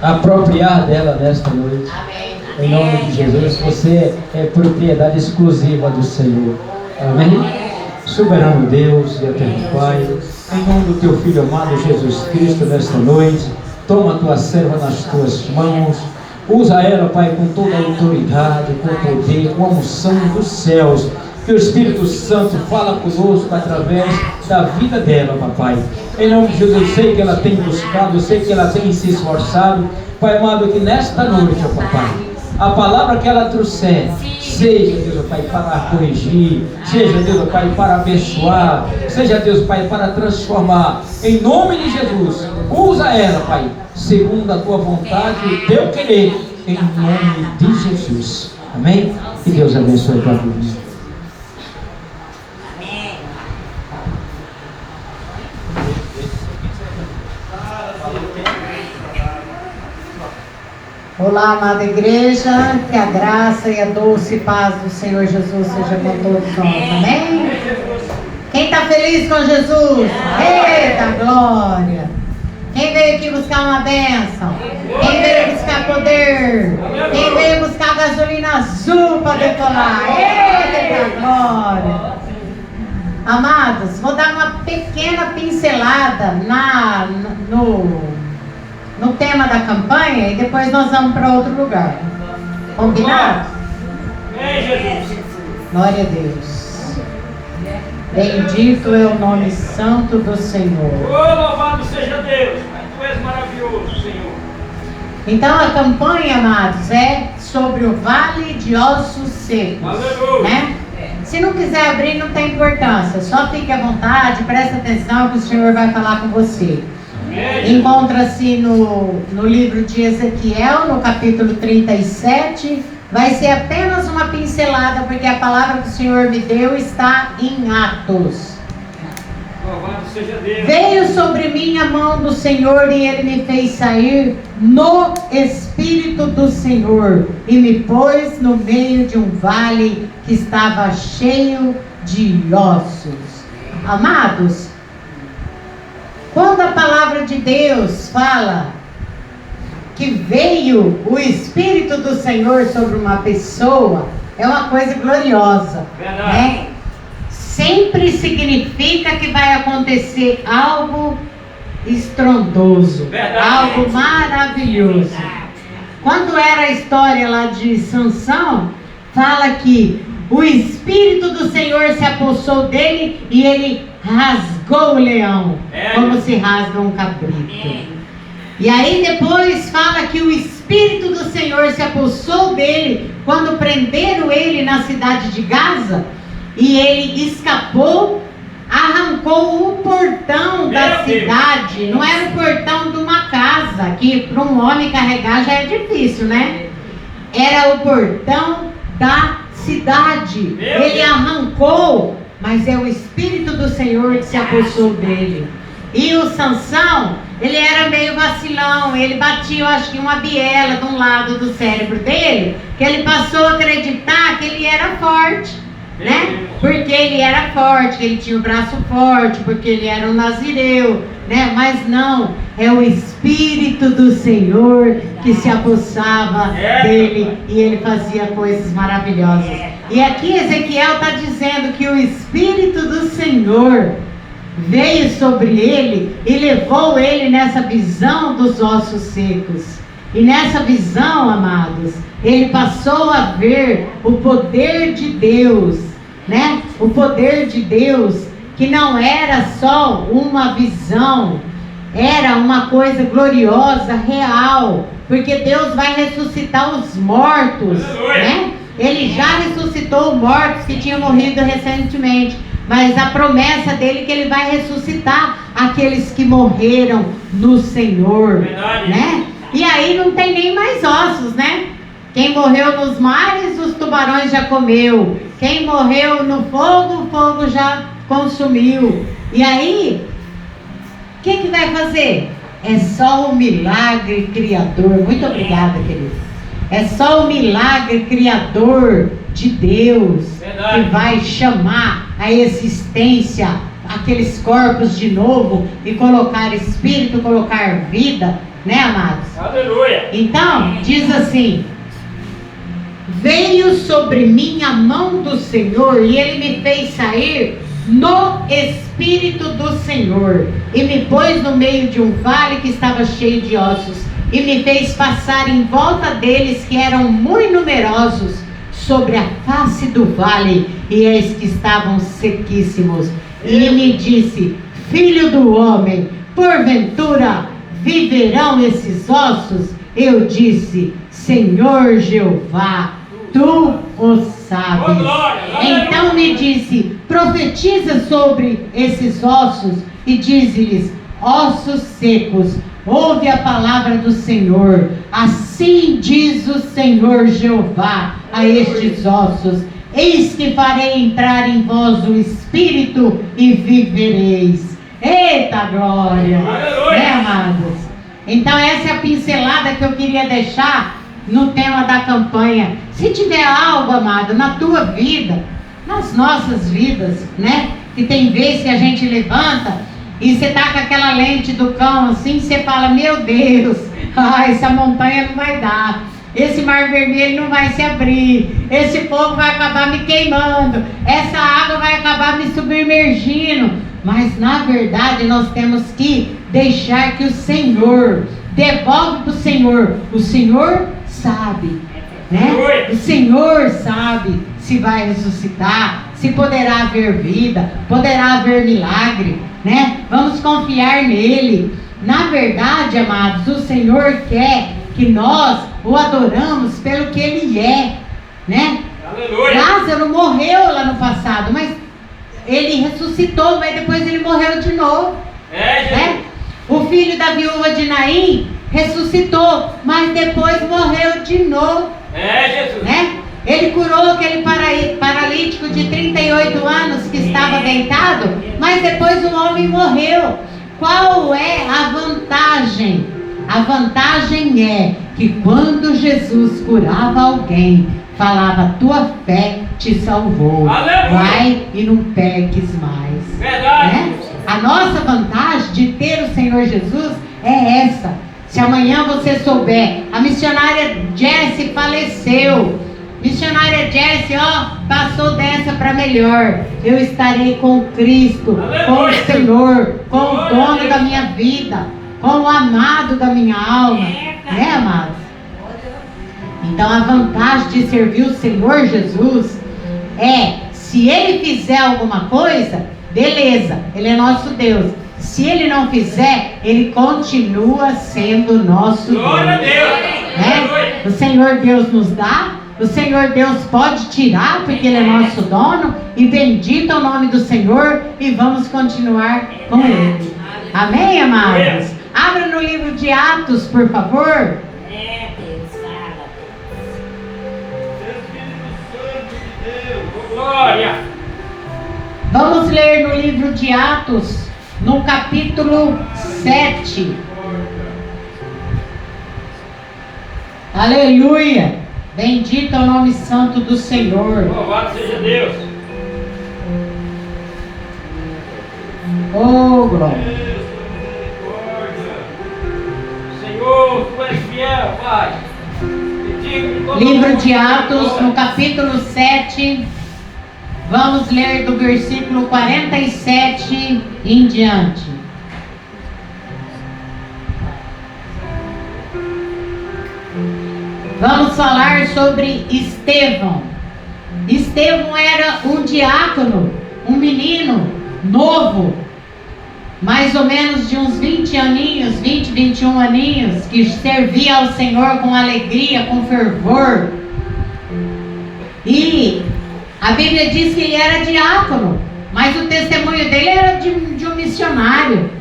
apropriar dela nesta noite. Amém. Em nome de Jesus, você é propriedade exclusiva do Senhor. Amém? Soberano Deus e eterno Pai, em nome do teu Filho amado Jesus Cristo, nesta noite, toma a tua serva nas tuas mãos, usa ela, Pai, com toda a autoridade, com o poder, com a unção dos céus, que o Espírito Santo fala conosco através da vida dela, papai. Em nome de Jesus, eu sei que ela tem buscado, eu sei que ela tem se esforçado, Pai amado, que nesta noite, ó papai, a palavra que ela trouxer, seja, Deus, Pai, para corrigir, seja, Deus, Pai, para abençoar, seja, Deus, Pai, para transformar, em nome de Jesus, usa ela, Pai, segundo a tua vontade e o teu querer, em nome de Jesus, amém? Que Deus abençoe a tua vida. Olá, amada igreja, que a graça e a doce paz do Senhor Jesus seja com todos nós, amém? Quem está feliz com Jesus? Eita glória! Quem veio aqui buscar uma bênção? Quem veio buscar poder? Quem veio buscar gasolina azul para decolar? Eita glória! Amados, vou dar uma pequena pincelada no tema da campanha e depois nós vamos para outro lugar. Combinado? Glória a Deus. Bendito é o nome santo do Senhor. Louvado seja Deus, Tu és maravilhoso, Senhor. Então a campanha, amados, é sobre o vale de ossos secos. Aleluia. Né? Se não quiser abrir, não tem importância. Só fique à vontade, preste atenção que o Senhor vai falar com você. Encontra-se no livro de Ezequiel, no capítulo 37. Vai ser apenas uma pincelada, porque a palavra que o Senhor me deu está em Atos. Louvado seja Deus. Veio sobre mim a mão do Senhor e Ele me fez sair no Espírito do Senhor e me pôs no meio de um vale que estava cheio de ossos. Amados, quando a palavra de Deus fala que veio o Espírito do Senhor sobre uma pessoa, é uma coisa gloriosa, né? Sempre significa que vai acontecer algo estrondoso, algo maravilhoso. Quando era a história lá de Sansão, fala que o Espírito do Senhor se apossou dele e ele rasgou o leão, como se rasga um cabrito. E aí depois fala que o Espírito do Senhor se apossou dele quando prenderam ele na cidade de Gaza e ele escapou, arrancou o portão da cidade. Não era o portão de uma casa, que para um homem carregar já é difícil, né? Era o portão da cidade. Ele arrancou, mas é o Espírito do Senhor que se apossou dele. E o Sansão, ele era meio vacilão, ele batia, eu acho que uma biela de um lado do cérebro dele, que ele passou a acreditar que ele era forte, né? Porque ele era forte, que ele tinha o braço forte, porque ele era um nazireu, né? Mas não, é o Espírito do Senhor que se apossava dele e ele fazia coisas maravilhosas. E aqui Ezequiel está dizendo que o Espírito do Senhor veio sobre ele e levou ele nessa visão dos ossos secos. E nessa visão, amados, ele passou a ver o poder de Deus, né? O poder de Deus, que não era só uma visão, era uma coisa gloriosa, real, porque Deus vai ressuscitar os mortos, né? Ele já ressuscitou mortos que tinham morrido recentemente, mas a promessa dele é que ele vai ressuscitar aqueles que morreram no Senhor, né? E aí não tem nem mais ossos, né? Quem morreu nos mares, os tubarões já comeu. Quem morreu no fogo, o fogo já consumiu. E aí, o que vai fazer? É só o milagre criador. Muito obrigada, querido. É só o milagre criador de Deus que vai chamar a existência aqueles corpos de novo e colocar espírito, colocar vida né, amados? Aleluia. Então, diz assim: veio sobre mim a mão do Senhor e Ele me fez sair no Espírito do Senhor e me pôs no meio de um vale que estava cheio de ossos e me fez passar em volta deles, que eram muito numerosos, sobre a face do vale, e eis que estavam sequíssimos. E me disse: filho do homem, porventura viverão esses ossos? Eu disse: Senhor Jeová, tu o sabes. Então me disse: profetiza sobre esses ossos e dize-lhes: ossos secos, ouve a palavra do Senhor. Assim diz o Senhor Jeová a estes ossos: eis que farei entrar em vós o Espírito e vivereis. Eita glória! Né, amados? Então essa é a pincelada que eu queria deixar no tema da campanha. Se tiver algo, amado, na tua vida, nas nossas vidas, né? Que tem vezes que a gente levanta e você tá com aquela lente do cão assim, você fala: meu Deus, essa montanha não vai dar, esse mar vermelho não vai se abrir, esse fogo vai acabar me queimando, essa água vai acabar me submergindo. Mas na verdade nós temos que deixar que o Senhor, devolve para o Senhor sabe, né? O Senhor sabe se vai ressuscitar, se poderá haver vida, poderá haver milagre, né? Vamos confiar nele. Na verdade, amados, o Senhor quer que nós o adoramos pelo que ele é, né? Aleluia. Lázaro morreu lá no passado, mas ele ressuscitou, mas depois ele morreu de novo, né? O filho da viúva de Naim ressuscitou, mas depois morreu de novo, Jesus, né? Ele curou aquele paralítico de 38 anos que estava deitado, mas depois o homem morreu. Qual é a vantagem? A vantagem é que quando Jesus curava alguém, falava: tua fé te salvou. Aleluia. Vai e não peques mais. Verdade. Né? A nossa vantagem de ter o Senhor Jesus é essa. Se amanhã você souber, a missionária Jessie faleceu, missionária Jessie, passou dessa para melhor, eu estarei com Cristo, aleluia, com o Senhor, com o dono da minha vida, com o amado da minha alma, né, amados? Então a vantagem de servir o Senhor Jesus é: se Ele fizer alguma coisa, beleza, Ele é nosso Deus. Se Ele não fizer, Ele continua sendo nosso Deus. Glória a Deus, né? O Senhor Deus nos dá, o Senhor Deus pode tirar, porque Ele é nosso dono, e bendito é o nome do Senhor, e vamos continuar com Ele. Amém, amados? Abra no livro de Atos, por favor. Glória. Vamos ler no livro de Atos, no capítulo 7. Aleluia! Bendito é o nome santo do Senhor. Louvado seja Deus. Oh, glória. Senhor, tu és fiel, Pai. Livro de Atos, no capítulo 7. Vamos ler do versículo 47 em diante. Vamos falar sobre Estevão. Estevão era um diácono, um menino novo, mais ou menos de uns 20 aninhos, 20, 21 aninhos, que servia ao Senhor com alegria, com fervor. E a Bíblia diz que ele era diácono, mas o testemunho dele era de um missionário.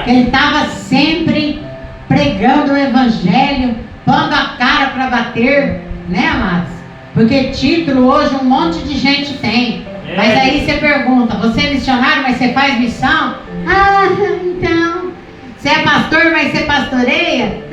Ele estava sempre pregando o evangelho, pondo a cara para bater, né, amados? Porque título hoje um monte de gente tem. Mas aí você pergunta: você é missionário, mas você faz missão? Então. Você é pastor, mas você pastoreia?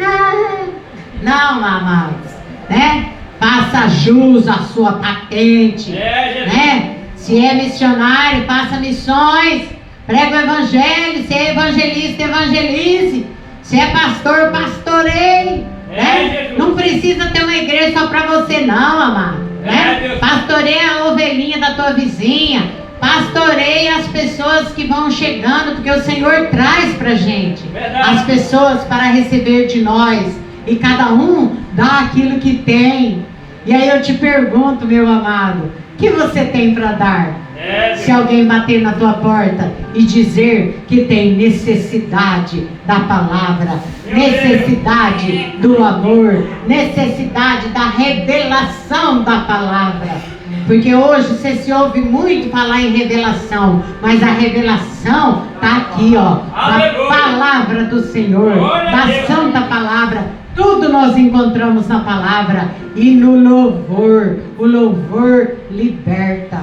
Não, amados, né? Faça jus à sua patente, né? Se é missionário, faça missões, prega o evangelho. Se é evangelista, evangelize. Se é pastor, pastorei. Né? Não precisa ter uma igreja só para você não, amado. Né? Pastoreia a ovelhinha da tua vizinha. Pastoreia as pessoas que vão chegando, porque o Senhor traz pra gente as pessoas para receber de nós. E cada um dá aquilo que tem. E aí eu te pergunto, meu amado, o que você tem para dar? Se alguém bater na tua porta e dizer que tem necessidade da palavra, necessidade do amor, necessidade da revelação da palavra. Porque hoje você se ouve muito falar em revelação, mas a revelação está aqui, ó, da palavra do Senhor, da santa palavra. Tudo nós encontramos na palavra e no louvor. O louvor liberta,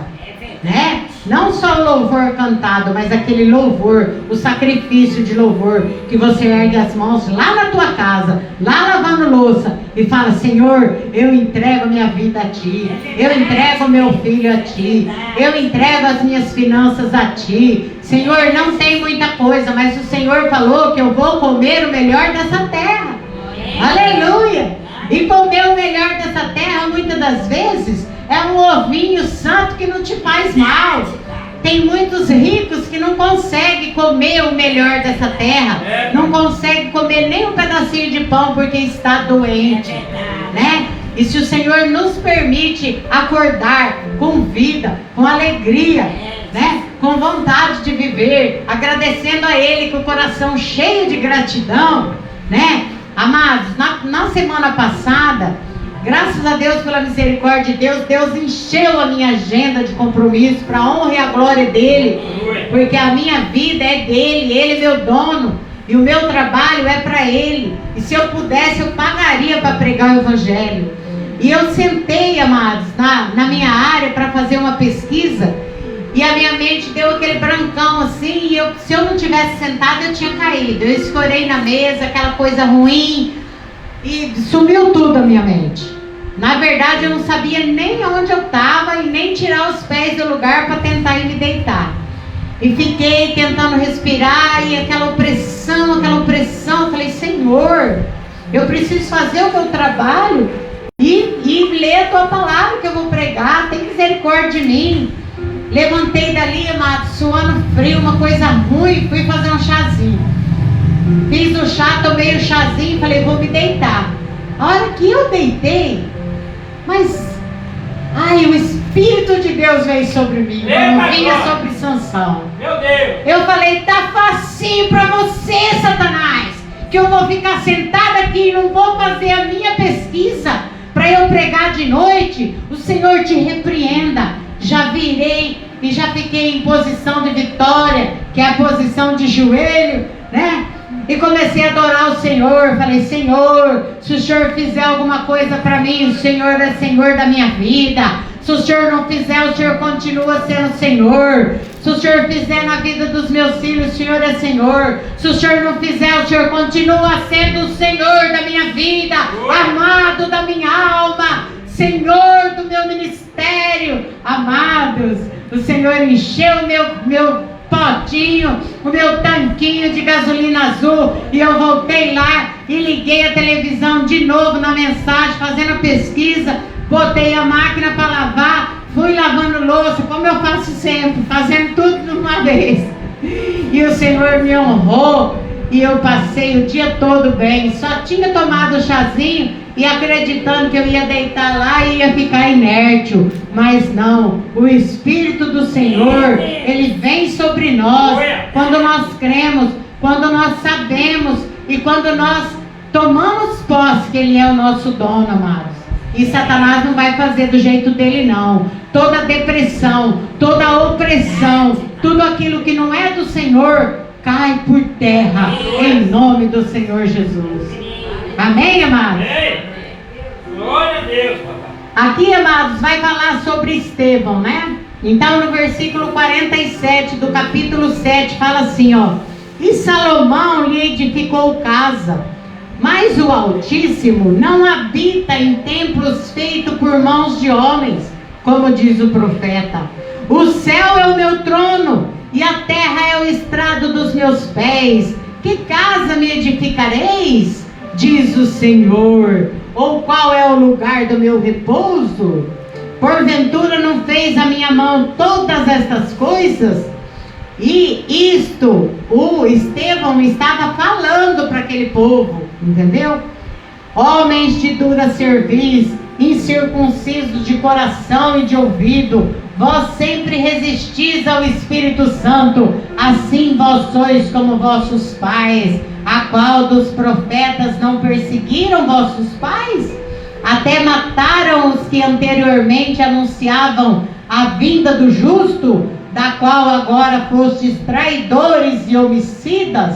né? Não só o louvor cantado, mas aquele louvor, o sacrifício de louvor, que você ergue as mãos lá na tua casa, lá lavando louça e fala: Senhor, eu entrego minha vida a Ti, eu entrego meu filho a Ti, eu entrego as minhas finanças a Ti. Senhor, não tem muita coisa, mas o Senhor falou que eu vou comer o melhor dessa terra. Aleluia! E comer o melhor dessa terra, muitas das vezes, é um ovinho santo que não te faz mal. Tem muitos ricos que não conseguem comer o melhor dessa terra, não conseguem comer nem um pedacinho de pão porque está doente, né? E se o Senhor nos permite acordar com vida, com alegria, né? Com vontade de viver, agradecendo a Ele com o coração cheio de gratidão, né? Amados, na semana passada, graças a Deus, pela misericórdia de Deus, Deus encheu a minha agenda de compromisso para a honra e a glória dele, porque a minha vida é dele, ele é meu dono e o meu trabalho é para ele. E se eu pudesse, eu pagaria para pregar o evangelho. E eu sentei, amados, na minha área para fazer uma pesquisa. E a minha mente deu aquele brancão assim, e se eu não tivesse sentado, eu tinha caído. Eu escorei na mesa, aquela coisa ruim, e sumiu tudo da minha mente. Na verdade, eu não sabia nem onde eu estava e nem tirar os pés do lugar para tentar ir me deitar. E fiquei tentando respirar, e aquela opressão. Eu falei: Senhor, eu preciso fazer o meu trabalho e ler a Tua palavra que eu vou pregar. Tem misericórdia de mim. Levantei dali, amado, suando frio, uma coisa ruim, fui fazer um chazinho. Fiz o chá, tomei o chazinho, falei: vou me deitar. A hora que eu deitei, o Espírito de Deus veio sobre mim, não vinha sobre Sansão. Meu Deus! Eu falei: tá facinho pra você, Satanás, que eu vou ficar sentada aqui e não vou fazer a minha pesquisa para eu pregar de noite. O Senhor te repreenda. Já virei e já fiquei em posição de vitória, que é a posição de joelho, né? E comecei a adorar o Senhor. Falei: Senhor, se o Senhor fizer alguma coisa para mim, o Senhor é Senhor da minha vida. Se o Senhor não fizer, o Senhor continua sendo Senhor. Se o Senhor fizer na vida dos meus filhos, o Senhor é Senhor. Se o Senhor não fizer, o Senhor continua sendo o Senhor da minha vida, amado da minha alma, Senhor do meu ministério. Amados, o Senhor encheu o meu potinho, o meu tanquinho de gasolina azul, e eu voltei lá e liguei a televisão de novo na mensagem, fazendo a pesquisa, botei a máquina para lavar, fui lavando louça, como eu faço sempre, fazendo tudo de uma vez. E o Senhor me honrou, e eu passei o dia todo bem. Só tinha tomado o chazinho e acreditando que eu ia deitar lá e ia ficar inértil. Mas não, o Espírito do Senhor, Ele vem sobre nós quando nós cremos, quando nós sabemos e quando nós tomamos posse que Ele é o nosso dono, amados. E Satanás não vai fazer do jeito dele, não. Toda depressão, toda opressão, tudo aquilo que não é do Senhor, cai por terra, em nome do Senhor Jesus. Amém, amados? Glória a Deus, papai. Aqui, amados, vai falar sobre Estevão, né? Então, no versículo 47 do capítulo 7, fala assim, ó: e Salomão lhe edificou casa, mas o Altíssimo não habita em templos feitos por mãos de homens, como diz o profeta. O céu é o meu trono, e a terra é o estrado dos meus pés. que casa me edificareis? Diz o Senhor. Ou qual é o lugar do meu repouso? Porventura não fez a minha mão todas estas coisas? E isto, o Estevão estava falando para aquele povo, entendeu? Homens de dura cerviz, incircuncisos de coração e de ouvido, vós sempre resistis ao Espírito Santo, assim vós sois como vossos pais. A qual dos profetas não perseguiram vossos pais? Até mataram os que anteriormente anunciavam a vinda do justo, da qual agora fostes traidores e homicidas?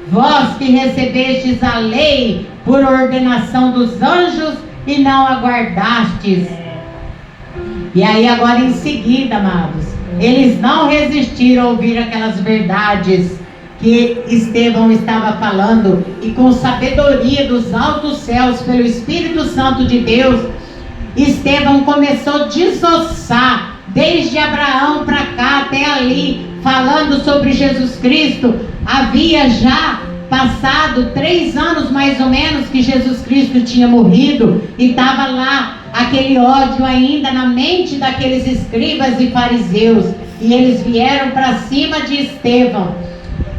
Vós que recebestes a lei por ordenação dos anjos e não aguardastes. E aí agora em seguida, amados, eles não resistiram a ouvir aquelas verdades que Estevão estava falando, e com sabedoria dos altos céus, pelo Espírito Santo de Deus, Estevão começou a desossar, desde Abraão para cá até ali, falando sobre Jesus Cristo. Havia já passado 3 anos mais ou menos que Jesus Cristo tinha morrido, e estava lá aquele ódio ainda na mente daqueles escribas e fariseus, e eles vieram para cima de Estevão.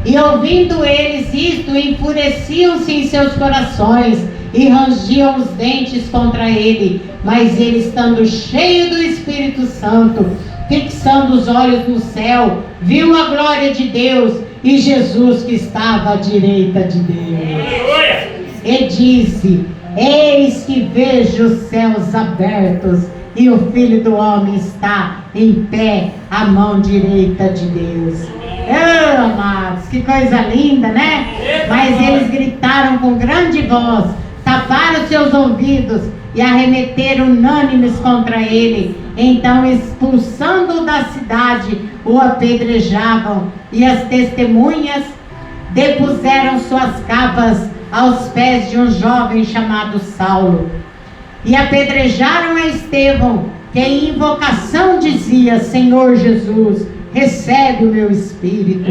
E ouvindo eles isto, enfureciam-se em seus corações e rangiam os dentes contra ele. Mas ele, estando cheio do Espírito Santo, fixando os olhos no céu, viu a glória de Deus e Jesus que estava à direita de Deus. E disse: eis que vejo os céus abertos e o Filho do Homem está em pé à mão direita de Deus. Oh, amados, que coisa linda, né? Mas eles gritaram com grande voz, taparam seus ouvidos e arremeteram unânimes contra ele. Então, expulsando-o da cidade, o apedrejavam, e as testemunhas depuseram suas capas aos pés de um jovem chamado Saulo. E apedrejaram a Estevão, que em invocação dizia: Senhor Jesus, recebe o meu espírito.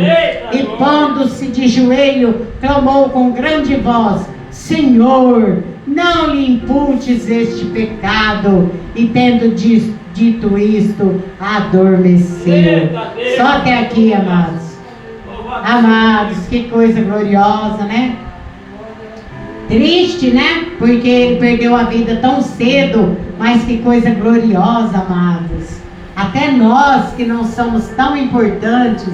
E pondo-se de joelho, clamou com grande voz: Senhor, não lhe imputes este pecado. E tendo dito isto, adormeceu. Só até aqui, amados. Amados, que coisa gloriosa, né? Triste, né? Porque ele perdeu a vida tão cedo, mas que coisa gloriosa, amados. Até nós que não somos tão importantes,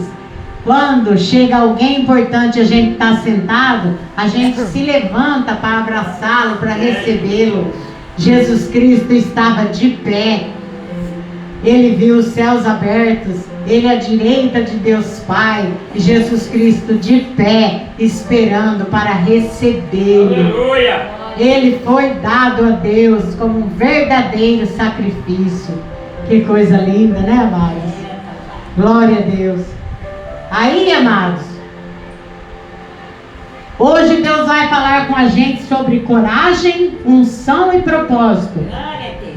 quando chega alguém importante, a gente está sentado, a gente se levanta para abraçá-lo, para recebê-lo. Jesus Cristo estava de pé. Ele viu os céus abertos, ele à direita de Deus Pai, e Jesus Cristo de pé, esperando para recebê-lo. Ele foi dado a Deus como um verdadeiro sacrifício. Que coisa linda, né, amados? Glória a Deus. Aí, amados, hoje Deus vai falar com a gente sobre coragem, unção e propósito.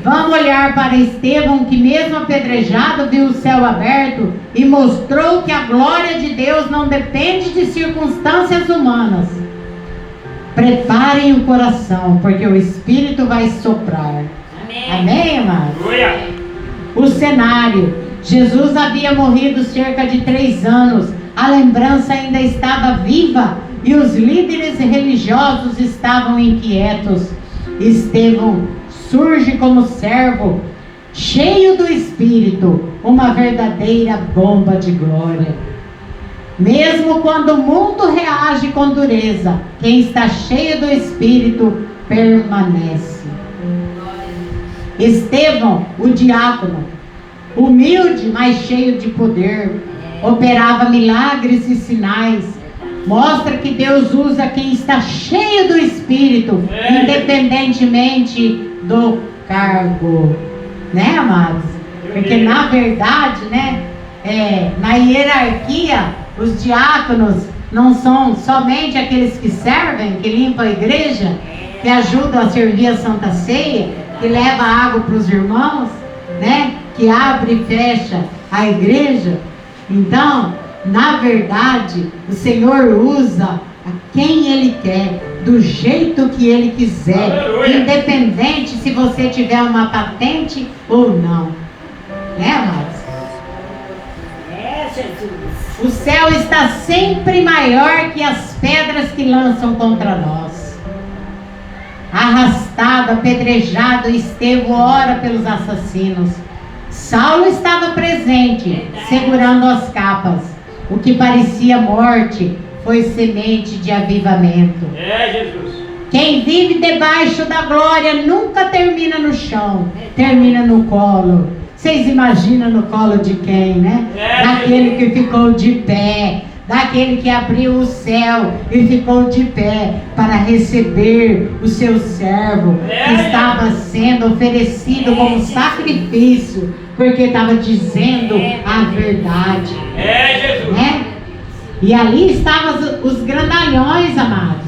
Vamos olhar para Estevão, que mesmo apedrejado viu o céu aberto e mostrou que a glória de Deus não depende de circunstâncias humanas. Preparem o coração, porque o Espírito vai soprar. Amém, amados? O cenário: Jesus havia morrido cerca de 3 anos, a lembrança ainda estava viva e os líderes religiosos estavam inquietos. Estevão surge como servo, cheio do Espírito, uma verdadeira bomba de glória. Mesmo quando o mundo reage com dureza, quem está cheio do Espírito permanece. Estevão, o diácono, humilde, mas cheio de poder, operava milagres e sinais. Mostra que Deus usa quem está cheio do Espírito, independentemente do cargo, né, amados? Porque na verdade, né, na hierarquia, os diáconos não são somente aqueles que servem, que limpam a igreja, que ajudam a servir a Santa Ceia, que leva água para os irmãos, né, que abre e fecha a igreja. Então, na verdade, o Senhor usa a quem Ele quer, do jeito que Ele quiser, Aleluia. independente se você tiver uma patente ou não. Né, amados? É, Jesus. O céu está sempre maior que as pedras que lançam contra nós. Arrastado, apedrejado, Estevão ora pelos assassinos. Saulo estava presente, segurando as capas. O que parecia morte foi semente de avivamento. É, Jesus. Quem vive debaixo da glória nunca termina no chão, termina no colo. Vocês imaginam no colo de quem, né? Daquele que ficou de pé, daquele que abriu o céu e ficou de pé para receber o seu servo que estava sendo oferecido como sacrifício, porque estava dizendo a verdade. É, Jesus. Né? E ali estavam os grandalhões, amados,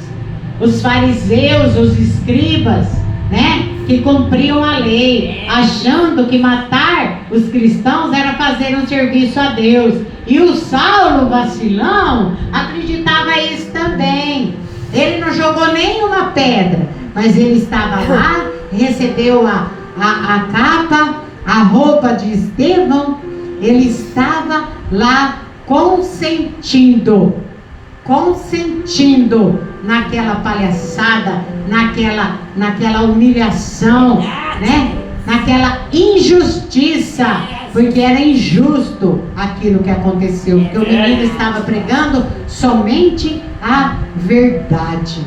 os fariseus, os escribas, né? Que cumpriam a lei, achando que matar os cristãos era fazer um serviço a Deus. E o Saulo, vacilão, acreditava isso também. Ele não jogou nenhuma pedra, mas ele estava lá, recebeu a capa, a roupa de Estevão. Ele estava lá consentindo naquela palhaçada, naquela humilhação, né? Naquela injustiça, porque era injusto aquilo que aconteceu, porque o menino estava pregando somente a verdade,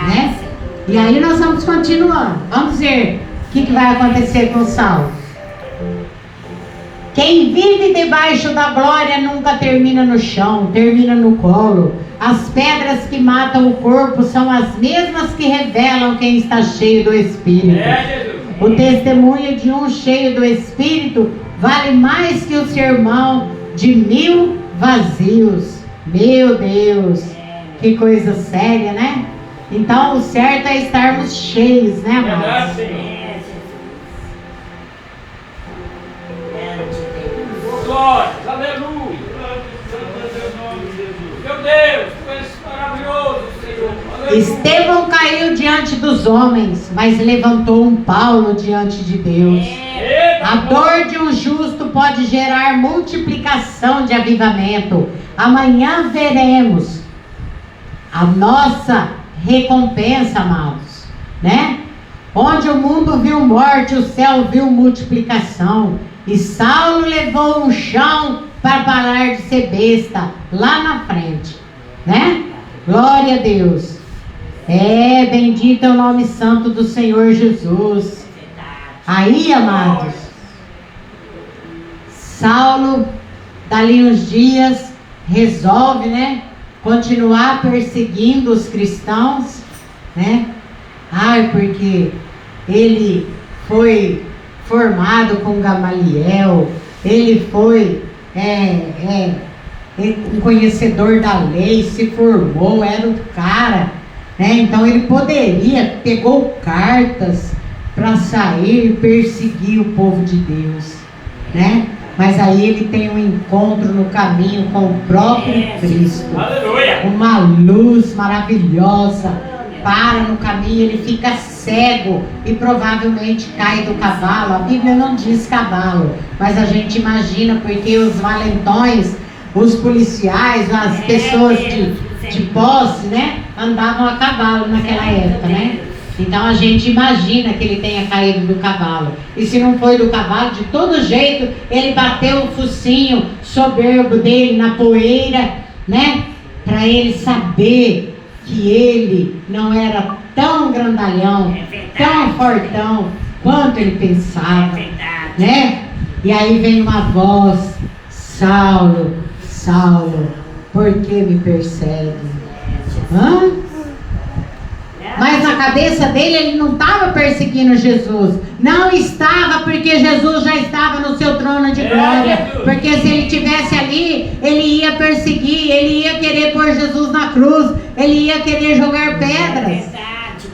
né? E aí nós vamos continuando, vamos ver o que vai acontecer com Saulo. Quem vive debaixo da glória nunca termina no chão, termina no colo. As pedras que matam o corpo são as mesmas que revelam quem está cheio do Espírito. O testemunho de um cheio do Espírito vale mais que o sermão de 1000 vazios. Meu Deus, que coisa séria, né? Então o certo é estarmos cheios, né, amados? Glória, aleluia. Meu Deus, tu és maravilhoso, Senhor. Aleluia. Estevão caiu diante dos homens, mas levantou um Paulo diante de Deus. A dor de um justo pode gerar multiplicação de avivamento. Amanhã veremos a nossa recompensa, amados, né? Onde o mundo viu morte, o céu viu multiplicação. E Saulo levou um chão para parar de ser besta lá na frente, né? Glória a Deus. Bendito é o nome santo do Senhor Jesus. Aí, amados, Saulo, dali uns dias, resolve, né, continuar perseguindo os cristãos, né? Porque ele foi formado com Gamaliel, ele foi um conhecedor da lei, se formou, era o cara, né? Então ele pegou cartas para sair e perseguir o povo de Deus, né? Mas aí ele tem um encontro no caminho com o próprio Cristo. Aleluia. Uma luz maravilhosa para no caminho, ele fica cego e provavelmente cai do cavalo. A Bíblia não diz cavalo, mas a gente imagina, porque os valentões, os policiais, as pessoas de posse, né, andavam a cavalo naquela época, né? Então a gente imagina que ele tenha caído do cavalo. E se não foi do cavalo, de todo jeito, ele bateu o focinho soberbo dele na poeira, né? Para ele saber que ele não era tão grandalhão, tão fortão quanto ele pensava, né? E aí vem uma voz: Saulo, Saulo, por que me persegue? Mas na cabeça dele, ele não estava perseguindo Jesus. Não estava, porque Jesus já estava no seu trono de glória. Porque se ele estivesse ali, ele ia perseguir, ele ia querer pôr Jesus na cruz, ele ia querer jogar pedras,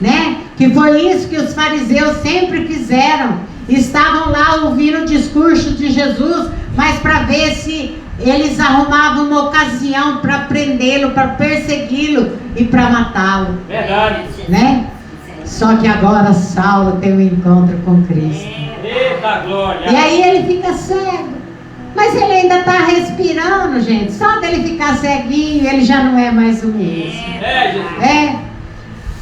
né? Que foi isso que os fariseus sempre fizeram. Estavam lá ouvindo o discurso de Jesus, mas para ver se eles arrumavam uma ocasião para prendê-lo, para persegui-lo e para matá-lo. Verdade. Né? Só que agora Saulo tem um encontro com Cristo. Eita glória. E aí ele fica cego. Mas ele ainda está respirando, gente. Só dele ficar ceguinho, ele já não é mais o mesmo. Jesus.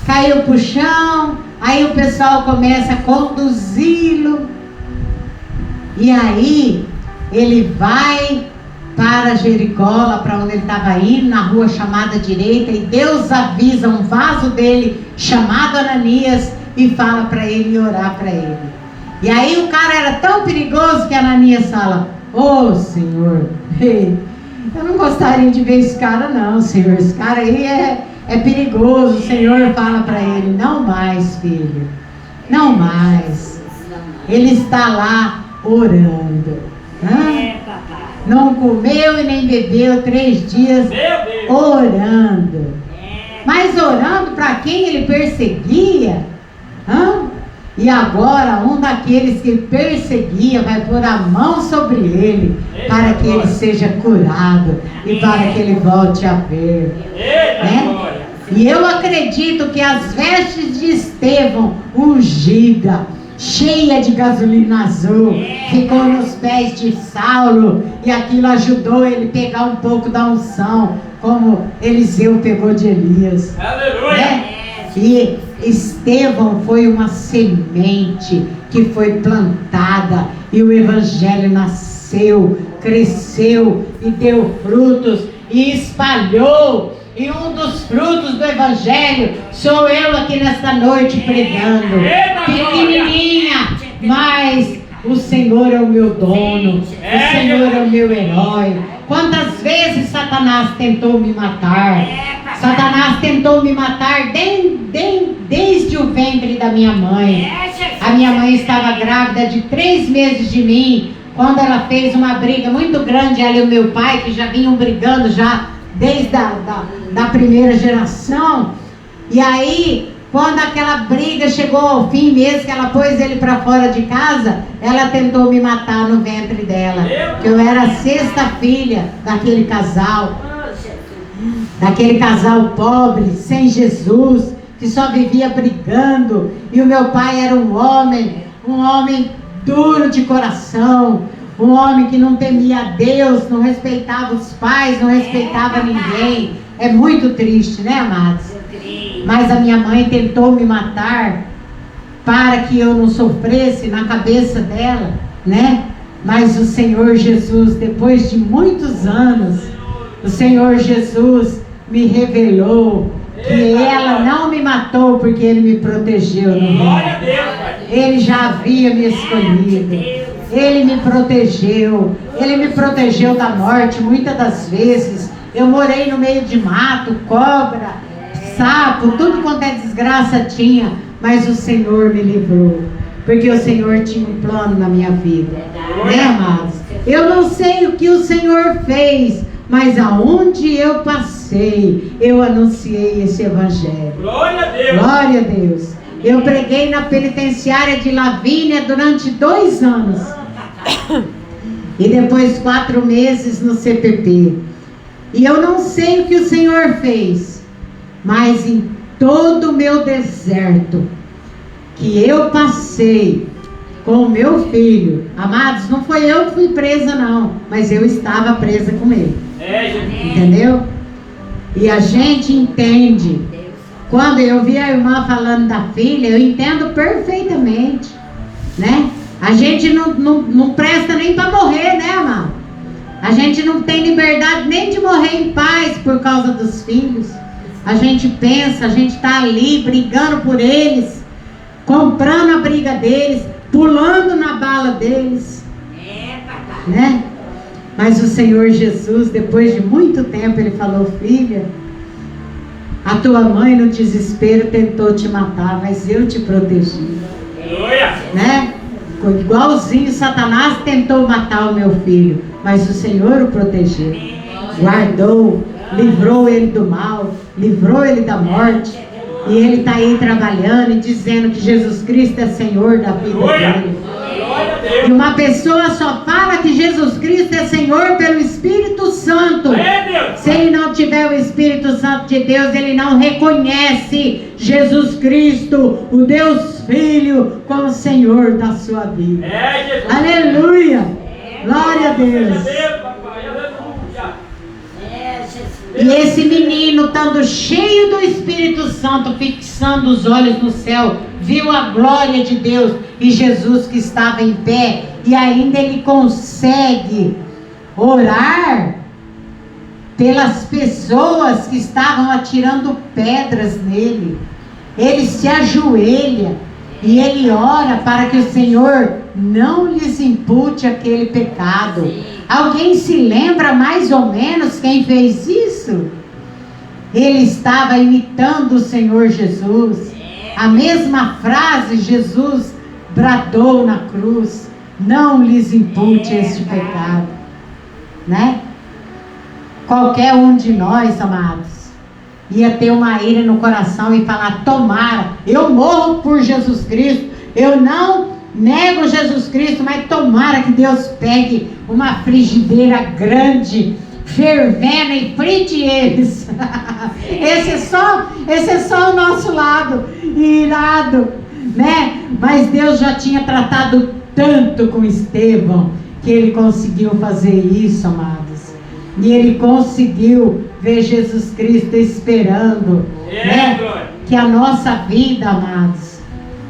Caiu pro chão, aí o pessoal começa a conduzi-lo. E aí ele vai para Jericó, lá para onde ele estava indo, na rua chamada direita, e Deus avisa um vaso dele chamado Ananias e fala para ele orar para ele. E aí o cara era tão perigoso que Ananias fala: ô Senhor, eu não gostaria de ver esse cara não, Senhor, esse cara aí é perigoso. O Senhor fala para ele: não mais, filho, não mais. Ele está lá orando. Não comeu e nem bebeu 3 dias orando. Mas orando para quem ele perseguia? E agora um daqueles que perseguia vai pôr a mão sobre ele para que ele seja curado e para que ele volte a ver. Né? E eu acredito que as vestes de Estevão, ungida, cheia de gasolina azul, ficou nos pés de Saulo, e aquilo ajudou ele a pegar um pouco da unção, como Eliseu pegou de Elias. Aleluia! Né? E Estevão foi uma semente que foi plantada, e o evangelho nasceu, cresceu e deu frutos e espalhou. E um dos frutos do evangelho sou eu aqui nesta noite pregando. Pequenininha, mas o Senhor é o meu dono, o Senhor é o meu herói. Quantas vezes Satanás tentou me matar? Satanás tentou me matar desde o ventre da minha mãe. A minha mãe estava grávida de 3 meses de mim, quando ela fez uma briga muito grande, ela e o meu pai, que já vinham brigando já desde da primeira geração. E aí, quando aquela briga chegou ao fim mesmo, que ela pôs ele para fora de casa, ela tentou me matar no ventre dela, que eu era a 6ª filha daquele casal pobre, sem Jesus, que só vivia brigando. E o meu pai era um homem duro de coração, um homem que não temia a Deus, não respeitava os pais, não respeitava ninguém. É muito triste, né, amados? Mas a minha mãe tentou me matar para que eu não sofresse na cabeça dela, né? Mas o Senhor Jesus, depois de muitos anos, o Senhor Jesus me revelou que ela não me matou porque Ele me protegeu no reino. Ele já havia me escolhido. Ele me protegeu. Ele me protegeu da morte muitas das vezes. Eu morei no meio de mato, cobra, sapo, tudo quanto é desgraça tinha. Mas o Senhor me livrou, porque o Senhor tinha um plano na minha vida. Né, amados? Eu não sei o que o Senhor fez, mas aonde eu passei, eu anunciei esse evangelho. Glória a Deus! Glória a Deus! Eu preguei na penitenciária de Lavínia durante 2 anos. E depois 4 meses no CPP. E eu não sei o que o Senhor fez, mas em todo o meu deserto que eu passei com o meu filho, amados, não foi eu que fui presa não, mas eu estava presa com ele. Entendeu? E a gente entende. Quando eu vi a irmã falando da filha, eu entendo perfeitamente, né? A gente não presta nem para morrer, né, amado? A gente não tem liberdade nem de morrer em paz por causa dos filhos. A gente pensa, a gente está ali brigando por eles, comprando a briga deles, pulando na bala deles, né? Mas o Senhor Jesus, depois de muito tempo, Ele falou: filha, a tua mãe no desespero tentou te matar, mas eu te protegi. Né? Igualzinho Satanás tentou matar o meu filho, mas o Senhor o protegeu, guardou, livrou ele do mal, livrou ele da morte. E ele está aí trabalhando e dizendo que Jesus Cristo é Senhor da vida dele. Deus. E uma pessoa só fala que Jesus Cristo é Senhor pelo Espírito Santo. É, Deus. Se ele não tiver o Espírito Santo de Deus, ele não reconhece Jesus Cristo, o Deus Filho, como Senhor da sua vida. É, Jesus. Aleluia! Glória a Deus! Deus, papai. Aleluia. É, Jesus. E esse menino, estando cheio do Espírito Santo, fixando os olhos no céu, viu a glória de Deus e Jesus que estava em pé, e ainda ele consegue orar pelas pessoas que estavam atirando pedras nele. Ele se ajoelha e ele ora para que o Senhor não lhes impute aquele pecado. Alguém se lembra mais ou menos quem fez isso? Ele estava imitando o Senhor Jesus. A mesma frase Jesus bradou na cruz: não lhes impute este pecado, né? Qualquer um de nós, amados, ia ter uma ira no coração e falar: tomara, eu morro por Jesus Cristo, eu não nego Jesus Cristo, mas tomara que Deus pegue uma frigideira grande, fervendo, e frite eles. Esse é só o nosso lado irado, né? Mas Deus já tinha tratado tanto com Estevão que ele conseguiu fazer isso, amados. E ele conseguiu ver Jesus Cristo esperando, né? Que a nossa vida, amados,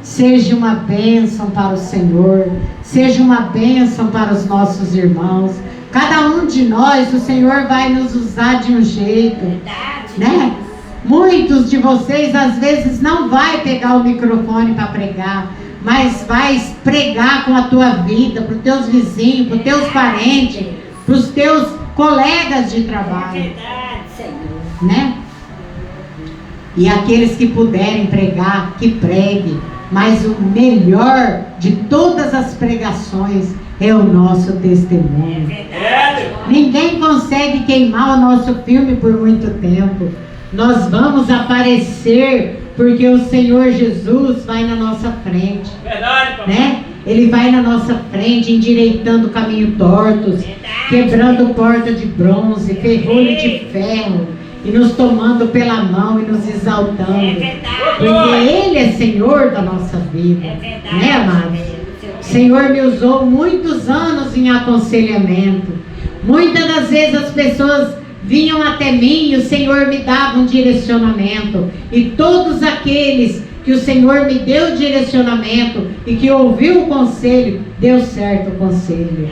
seja uma bênção para o Senhor, seja uma bênção para os nossos irmãos. Cada um de nós, o Senhor vai nos usar de um jeito, né? Muitos de vocês às vezes não vai pegar o microfone para pregar, mas vai pregar com a tua vida, para os teus vizinhos, para os teus parentes, para os teus colegas de trabalho, né? E aqueles que puderem pregar, que preguem. Mas o melhor de todas as pregações é o nosso testemunho. Ninguém consegue queimar o nosso filme por muito tempo. Nós vamos aparecer porque o Senhor Jesus vai na nossa frente. Verdade, papai. Né? Ele vai na nossa frente, endireitando caminhos tortos, quebrando porta de bronze, ferrolho de ferro, e nos tomando pela mão e nos exaltando. Porque Ele é Senhor da nossa vida. Né, amados? O Senhor me usou muitos anos em aconselhamento. Muitas das vezes as pessoas vinham até mim e o Senhor me dava um direcionamento. E todos aqueles que o Senhor me deu direcionamento e que ouviu o conselho, deu certo o conselho.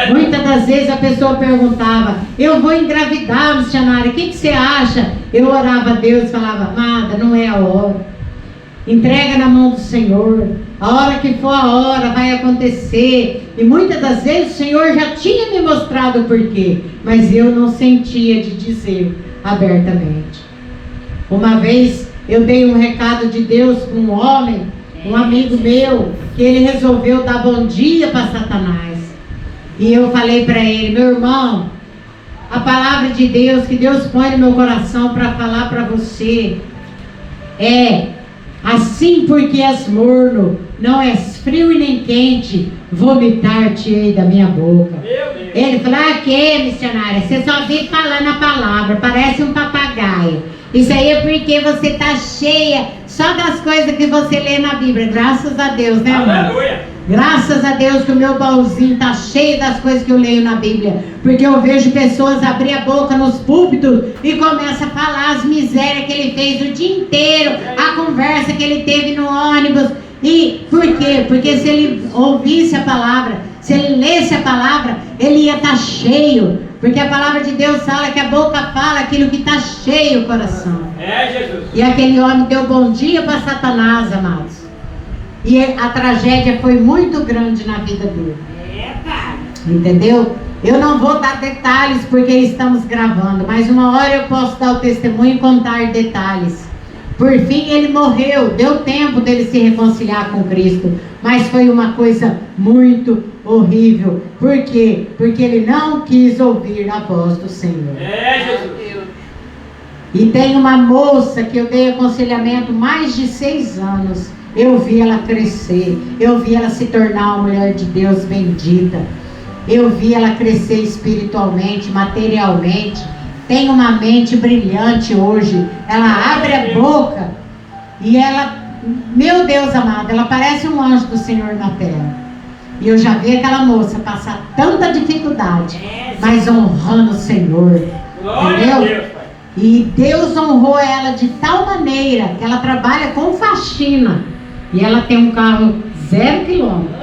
Muitas das vezes a pessoa perguntava: eu vou engravidar, missionária, o que você acha? Eu orava a Deus e falava: amada, não é a hora. Entrega na mão do Senhor. A hora que for a hora vai acontecer. E muitas das vezes o Senhor já tinha me mostrado o porquê, mas eu não sentia de dizer abertamente. Uma vez eu dei um recado de Deus para um homem, um amigo meu, que ele resolveu dar bom dia para Satanás. E eu falei para ele: meu irmão, a palavra de Deus que Deus põe no meu coração para falar para você é: assim porque és morno, não és frio e nem quente, vomitar-te-ei da minha boca. Ele falou: ah, que missionária, você só vive falando a palavra, parece um papagaio. Isso aí é porque você está cheia só das coisas que você lê na Bíblia. Graças a Deus, né, irmão? Graças a Deus que o meu baúzinho está cheio das coisas que eu leio na Bíblia. Porque eu vejo pessoas abrir a boca nos púlpitos e começam a falar as misérias que ele fez o dia inteiro, a conversa que ele teve no ônibus. E por quê? Porque se ele ouvisse a palavra, se ele lesse a palavra, ele ia estar cheio. Porque a palavra de Deus fala que a boca fala aquilo que está cheio o coração. Jesus. E aquele homem deu bom dia para Satanás, amados. E a tragédia foi muito grande na vida dele. Entendeu? Eu não vou dar detalhes porque estamos gravando, mas uma hora eu posso dar o testemunho e contar detalhes. Por fim ele morreu, deu tempo dele se reconciliar com Cristo, mas foi uma coisa muito horrível. Por quê? Porque ele não quis ouvir a voz do Senhor. Jesus. E tem uma moça que eu dei aconselhamento mais de 6 anos. Eu vi ela crescer. Eu vi ela se tornar uma mulher de Deus bendita. Eu vi ela crescer espiritualmente, materialmente. Tem uma mente brilhante hoje. Ela abre a boca e ela, meu Deus amado, ela parece um anjo do Senhor na terra. E eu já vi aquela moça passar tanta dificuldade, mas honrando o Senhor. Entendeu? E Deus honrou ela de tal maneira que ela trabalha com faxina. E ela tem um carro 0 quilômetro.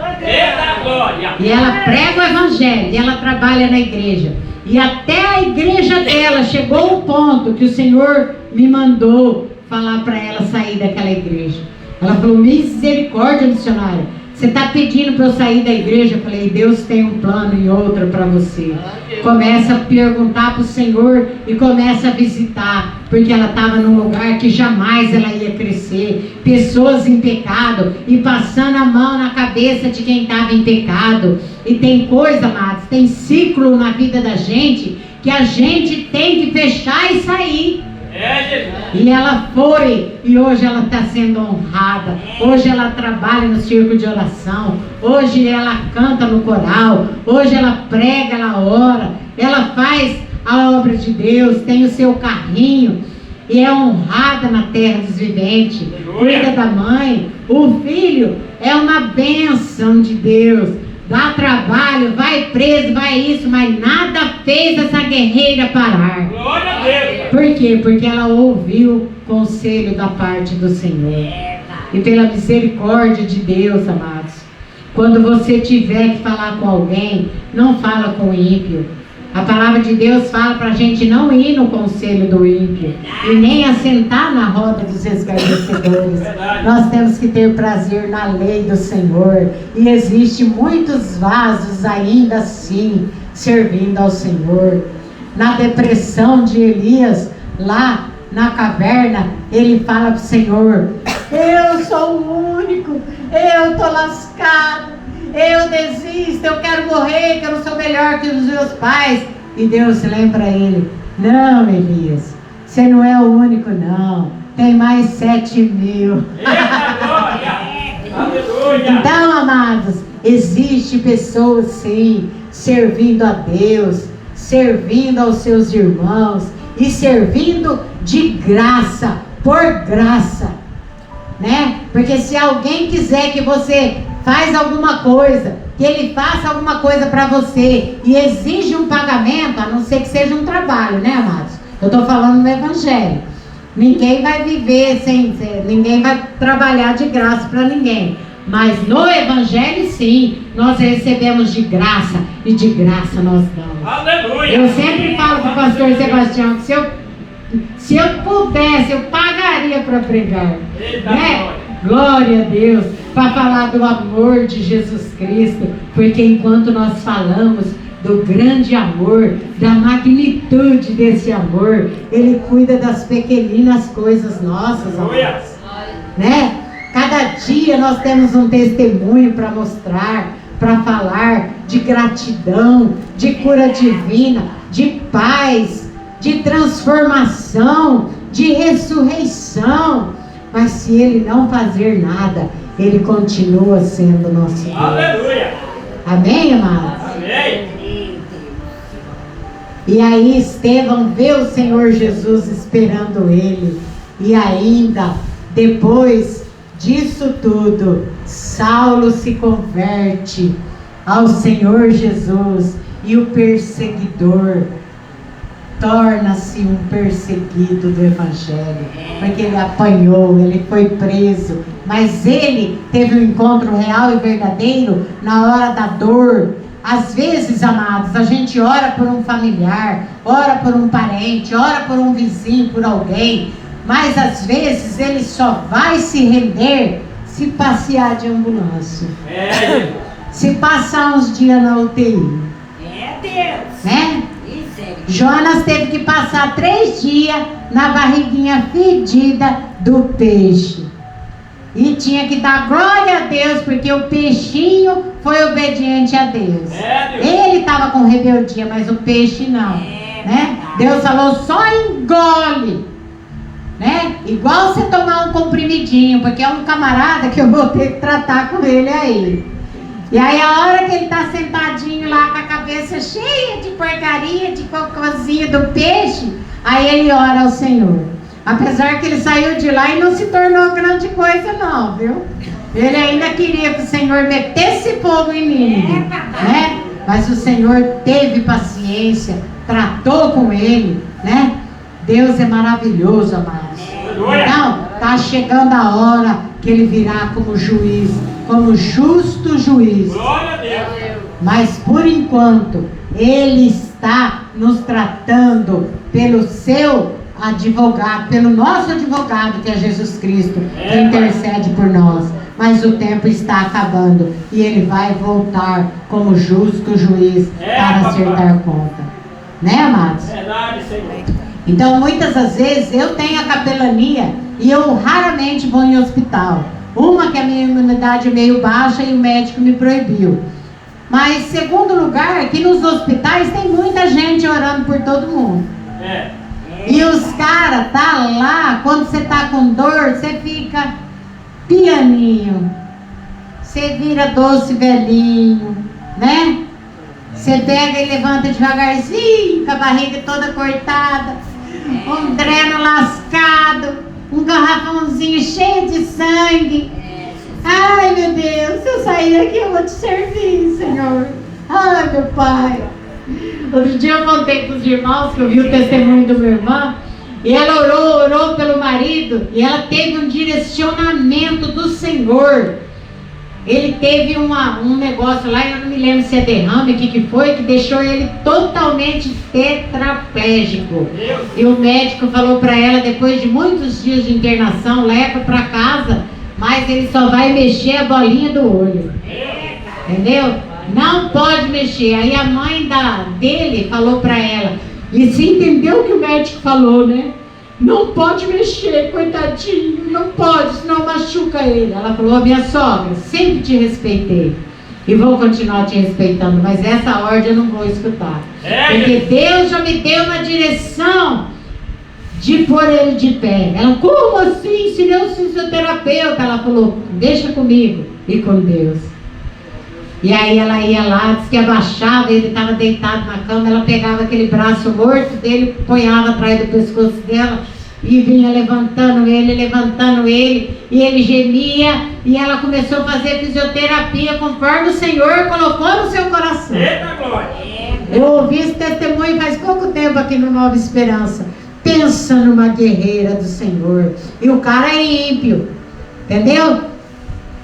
E ela prega o evangelho. E ela trabalha na igreja. E até a igreja dela chegou ao ponto que o Senhor me mandou falar para ela sair daquela igreja. Ela falou: misericórdia, missionária, você está pedindo para eu sair da igreja? Eu falei: Deus tem um plano e outra para você. Começa a perguntar para o Senhor e começa a visitar, porque ela estava num lugar que jamais ela ia crescer. Pessoas em pecado e passando a mão na cabeça de quem estava em pecado. E tem coisa, amados, tem ciclo na vida da gente que a gente tem que fechar e sair. E ela foi, e hoje ela está sendo honrada. Hoje ela trabalha no círculo de oração. Hoje ela canta no coral. Hoje ela prega, ela ora. Ela faz a obra de Deus. Tem o seu carrinho e é honrada na terra dos viventes. Cuida da mãe. O filho é uma bênção de Deus. Dá trabalho, vai preso, vai isso, mas nada fez essa guerreira parar. Glória a Deus. Por quê? Porque ela ouviu o conselho da parte do Senhor. E pela misericórdia de Deus, amados, quando você tiver que falar com alguém, não fala com o ímpio. A palavra de Deus fala para a gente não ir no conselho do ímpio e nem assentar na roda dos escarnecedores. Nós temos que ter prazer na lei do Senhor. E existem muitos vasos ainda assim servindo ao Senhor. Na depressão de Elias, lá na caverna, ele fala para o Senhor: eu sou o único, eu estou lascado. Eu desisto, eu quero morrer, que eu não sou melhor que os meus pais. E Deus lembra ele: não, Elias, você não é o único não. Tem mais 7.000. Então, amados, existe pessoas sim, servindo a Deus, servindo aos seus irmãos e servindo de graça, por graça, né? Porque se alguém quiser que você faz alguma coisa, que ele faça alguma coisa para você e exige um pagamento, a não ser que seja um trabalho, né, amados? Eu estou falando no evangelho. Ninguém vai viver ninguém vai trabalhar de graça para ninguém. Mas no evangelho sim, nós recebemos de graça e de graça nós damos. Aleluia. Eu sempre falo para o pastor Sebastião que se eu pudesse, eu pagaria para pregar. Né? Glória a Deus, para falar do amor de Jesus Cristo, porque enquanto nós falamos do grande amor, da magnitude desse amor, Ele cuida das pequeninas coisas nossas, amados, né? Cada dia nós temos um testemunho para mostrar, para falar de gratidão, de cura divina, de paz, de transformação, de ressurreição. Mas se Ele não fazer nada, Ele continua sendo nosso Deus. Aleluia. Amém, amados? Amém. E aí Estevão vê o Senhor Jesus esperando ele. E ainda, depois disso tudo, Saulo se converte ao Senhor Jesus. E o perseguidor torna-se um perseguido do Evangelho, porque ele apanhou, ele foi preso, mas ele teve um encontro real e verdadeiro na hora da dor. Às vezes, amados, a gente ora por um familiar, ora por um parente, ora por um vizinho, por alguém, mas às vezes ele só vai se render se passear de ambulância, se passar uns dias na UTI. É Deus. Né? Jonas teve que passar 3 dias na barriguinha fedida do peixe. E tinha que dar glória a Deus, porque o peixinho foi obediente a Deus. Ele estava com rebeldia, mas o peixe não. Né? Deus falou: só engole. né? Igual você tomar um comprimidinho, porque é um camarada que eu vou ter que tratar com ele aí. E aí a hora que ele tá sentadinho lá com a cabeça cheia de porcaria, de cocôzinho do peixe, aí ele ora ao Senhor. Apesar que ele saiu de lá e não se tornou grande coisa não, viu? Ele ainda queria que o Senhor metesse fogo em mim, né? Mas o Senhor teve paciência, tratou com ele, né? Deus é maravilhoso, amados. Então, está chegando a hora que ele virá como juiz, como justo juiz. Mas por enquanto, ele está nos tratando pelo seu advogado, pelo nosso advogado, que é Jesus Cristo, que intercede por nós. Mas o tempo está acabando e ele vai voltar como justo juiz para acertar conta. Né, amados? Verdade, Senhor. Então, muitas das vezes, eu tenho a capelania e eu raramente vou em hospital. Uma que a minha imunidade é meio baixa e o médico me proibiu. Mas, segundo lugar, que nos hospitais tem muita gente orando por todo mundo. E os caras tá lá, quando você tá com dor, você fica pianinho. Você vira doce velhinho, né? Você pega e levanta devagarzinho, com a barriga toda cortada, um dreno lascado, um garrafãozinho cheio de sangue. Ai, meu Deus, se eu sair daqui eu vou te servir, Senhor. Ai, meu Pai. Outro dia eu contei para os irmãos que eu vi o testemunho do meu irmão, e ela orou pelo marido, e ela teve um direcionamento do Senhor. Ele teve um negócio lá, eu não me lembro se é derrame, o que foi, que deixou ele totalmente tetraplégico. E o médico falou para ela, depois de muitos dias de internação, leva para casa, mas ele só vai mexer a bolinha do olho. Entendeu? Não pode mexer. Aí a mãe dele falou para ela, e se entendeu o que o médico falou, né? Não pode mexer, coitadinho, não pode, senão machuca ele. Ela falou, minha sogra, sempre te respeitei e vou continuar te respeitando, mas essa ordem eu não vou escutar. Porque Deus já me deu uma direção de pôr ele de pé. Ela, como assim? Se Deus é fisioterapeuta? Ela falou, deixa comigo e com Deus. E aí ela ia lá, disse que abaixava, ele estava deitado na cama, ela pegava aquele braço morto dele, ponhava atrás do pescoço dela e vinha levantando ele, e ele gemia, e ela começou a fazer fisioterapia conforme o Senhor colocou no seu coração. Eu ouvi esse testemunho faz pouco tempo aqui no Nova Esperança. Pensa numa guerreira do Senhor. E o cara é ímpio, entendeu?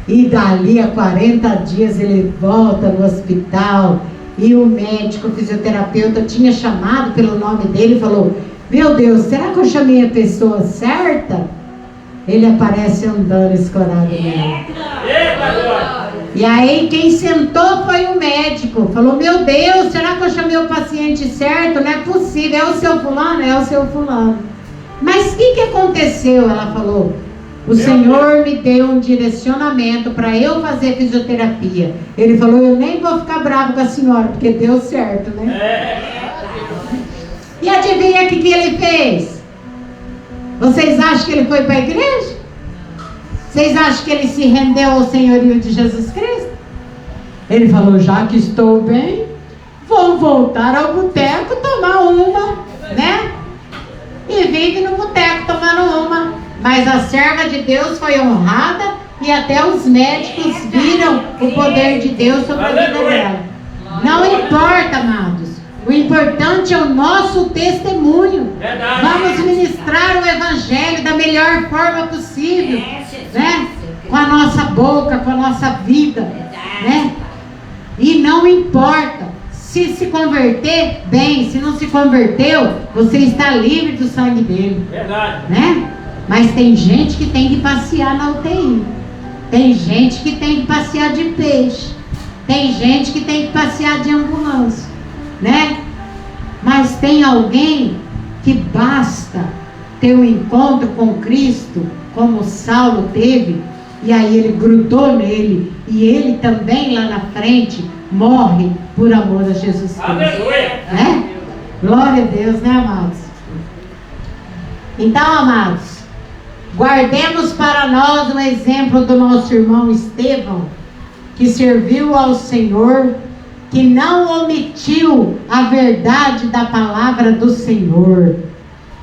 E dali a 40 dias ele volta no hospital, e o médico, o fisioterapeuta, tinha chamado pelo nome dele e falou, meu Deus, será que eu chamei a pessoa certa? Ele aparece andando escorado nela. E aí quem sentou foi o médico, falou, meu Deus, será que eu chamei o paciente certo? Não é possível, é o seu fulano? É o seu fulano. Mas o que aconteceu? Ela falou, o Senhor me deu um direcionamento para eu fazer fisioterapia. Ele falou, eu nem vou ficar bravo com a senhora, porque deu certo, né? E adivinha o que ele fez? Vocês acham que ele foi para a igreja? Vocês acham que ele se rendeu ao senhorio de Jesus Cristo? Ele falou, já que estou bem, vou voltar ao boteco tomar uma, né? E vive no boteco tomando uma. Mas a serva de Deus foi honrada e até os médicos viram o poder de Deus sobre a vida dela. Não importa, amados. O importante é o nosso testemunho. Vamos ministrar o Evangelho da melhor forma possível, né? Com a nossa boca, com a nossa vida, né? E não importa se converter, bem. Se não se converteu, você está livre do sangue dele, né? Mas tem gente que tem que passear na UTI. Tem gente que tem que passear de peixe. Tem gente que tem que passear de ambulância, né? Mas tem alguém que basta ter um encontro com Cristo, como Saulo teve, e aí ele grudou nele, e ele também lá na frente morre por amor a Jesus Cristo. Né? Glória a Deus, né, amados? Então, amados, Guardemos para nós o exemplo do nosso irmão Estevão, que serviu ao Senhor, que não omitiu a verdade da palavra do Senhor,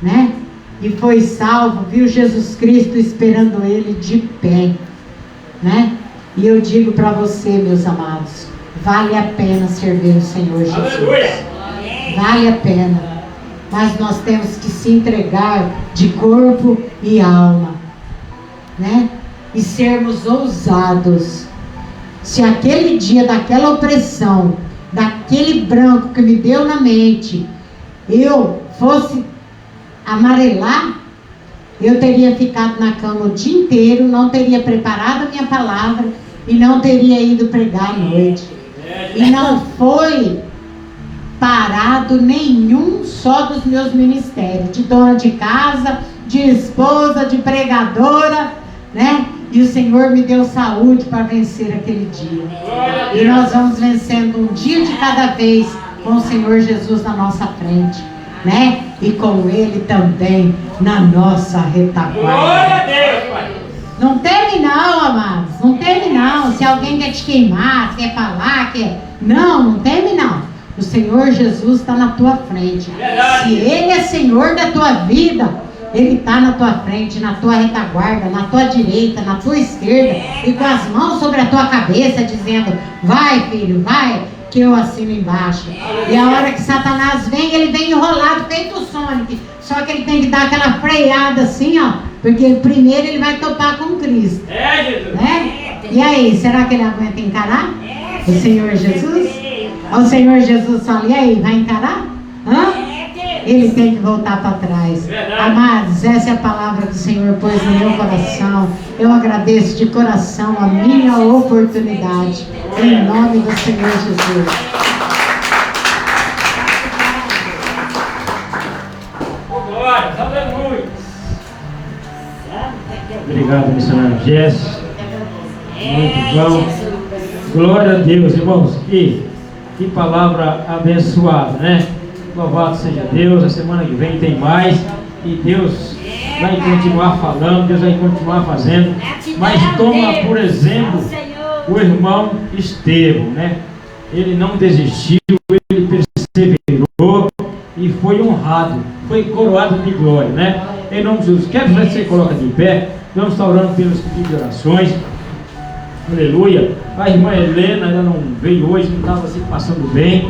né? E foi salvo, viu Jesus Cristo esperando ele de pé, né? E eu digo para você, meus amados, vale a pena servir o Senhor Jesus. Aleluia. Vale a pena. Mas nós temos que se entregar de corpo e alma, né? E sermos ousados. Se aquele dia daquela opressão, daquele branco que me deu na mente, eu fosse amarelar, eu teria ficado na cama o dia inteiro, não teria preparado a minha palavra e não teria ido pregar à noite. E não foi parado nenhum só dos meus ministérios, de dona de casa, de esposa, de pregadora, né? E o Senhor me deu saúde para vencer aquele dia. E nós vamos vencendo um dia de cada vez com o Senhor Jesus na nossa frente, né? E com Ele também na nossa retaguarda. Glória a Deus, Pai. Não teme não, amados. Não teme não. Se alguém quer te queimar, quer falar, quer... Não teme não. O Senhor Jesus está na tua frente. Se Ele é Senhor da tua vida, Ele está na tua frente, na tua retaguarda, na tua direita, na tua esquerda, e com as mãos sobre a tua cabeça, dizendo: vai, filho, vai, que eu assino embaixo. E a hora que Satanás vem, ele vem enrolado, feito o Sonic. Só que ele tem que dar aquela freada assim, ó, porque primeiro ele vai topar com Cristo. Jesus. Né? E aí, será que ele aguenta encarar? O Senhor Jesus? O Senhor Jesus fala: e aí, vai encarar? Hã? Ele tem que voltar para trás. Verdade. Amados, essa é a palavra que o Senhor pôs no meu coração. Eu agradeço de coração a minha oportunidade, em nome do Senhor Jesus. Glória, aleluia. Obrigado, missionário Jess. Muito bom. Glória a Deus, irmãos. Que palavra abençoada, né? Louvado seja Deus. A semana que vem tem mais. E Deus vai continuar falando, Deus vai continuar fazendo. Mas toma por exemplo o irmão Estevão, né? Ele não desistiu, ele perseverou e foi honrado, foi coroado de glória, né? Em nome de Jesus. Quero que você coloque de pé. Vamos estar orando pelos pedidos de orações. Aleluia. A irmã Helena ainda não veio hoje, não estava se passando bem.